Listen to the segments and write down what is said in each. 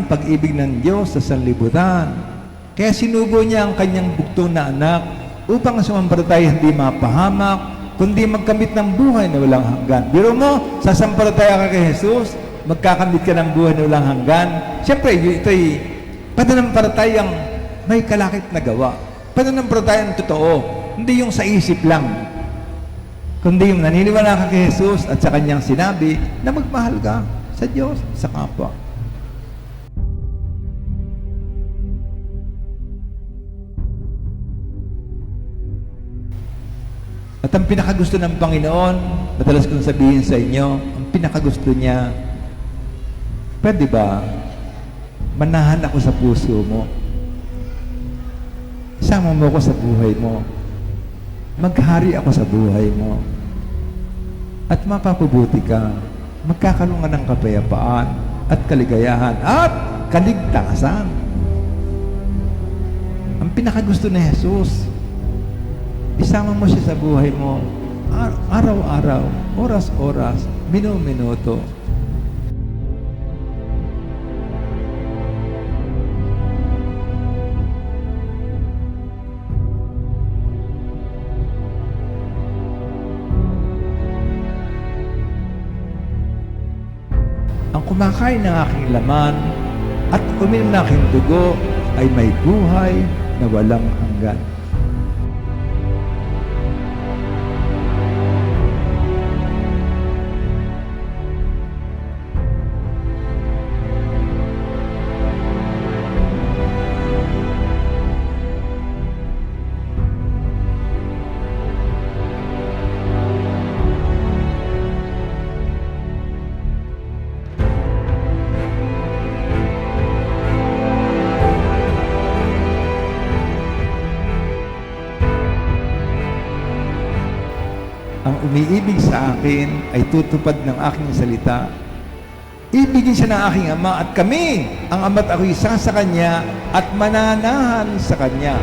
pag-ibig ng Diyos sa sanlibutan. Kaya sinugo niya ang kanyang bugtong na anak upang sumampalataya hindi mapahamak, kundi magkamit ng buhay na walang hanggan. Biro mo, sasampalataya ka kay Jesus, magkakamit ka ng buhay na walang hanggan. Siyempre, ito'y pananampalatayang may kalakip na gawa. Pananampalatayang totoo, hindi yung sa isip lang. Kundi yung naniniwala ka kay Jesus at sa kanyang sinabi na magmahal ka sa Diyos, sa kapwa. At ang pinakagusto ng Panginoon, madalas kong sabihin sa inyo, ang pinakagusto niya, pwede ba, manahan ako sa puso mo. Isama mo ako sa buhay mo. Maghari ako sa buhay mo. At mapapabuti ka. Magkakaroon ka ng kapayapaan at kaligayahan at kaligtasan. Ang pinakagusto ni Jesus, isama mo siya sa buhay mo, araw-araw, oras-oras, minuto-minuto. Ang kumakain ng aking laman at uminom ng aking dugo ay may buhay na walang hanggan. Ang umiibig sa akin ay tutupad ng aking salita. Ibigin siya ng aking Ama at kami, ang Ama't ako'y isa sa Kanya at mananahan sa Kanya.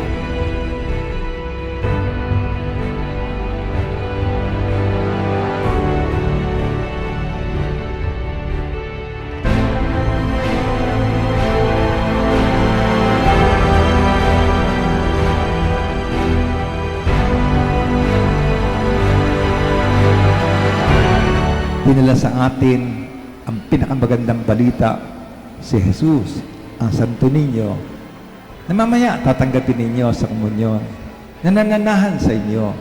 Dinala sa atin ang pinakamagandang balita, si Jesus, ang Santo Niño, na mamaya tatanggapin ninyo sa komunyon, na nananahan sa inyo,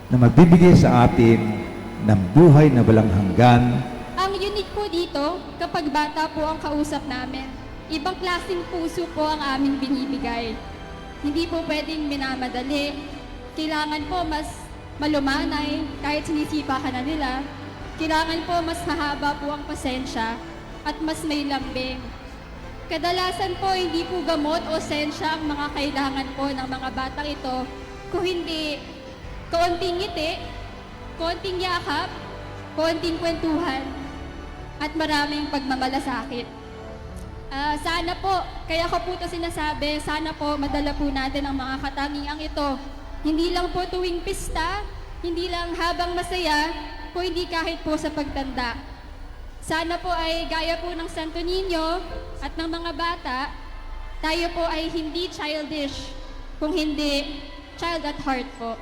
na magbibigay sa atin ng buhay na walang hanggan. Ang unique po dito, kapag bata po ang kausap namin, ibang klaseng puso po ang aming binibigay. Hindi po pwedeng minamadali. Kailangan po mas malumanay kahit sinisipa ka na nila. Kailangan po mas mahaba po ang pasensya at mas may lambing. Kadalasan po hindi po gamot o sensya ang mga kailangan po ng mga batang ito, kung hindi kaunting ngiti, kaunting yakap, kaunting kwentuhan, at maraming pagmamalasakit. Sana po, kaya ko po ito sinasabi, sana po madala po natin ang mga katangiang ito. Hindi lang po tuwing pista, hindi lang habang masaya, po hindi kahit po sa pagtanda. Sana po ay gaya po ng Santo Niño at ng mga bata, tayo po ay hindi childish, kung hindi child at heart po.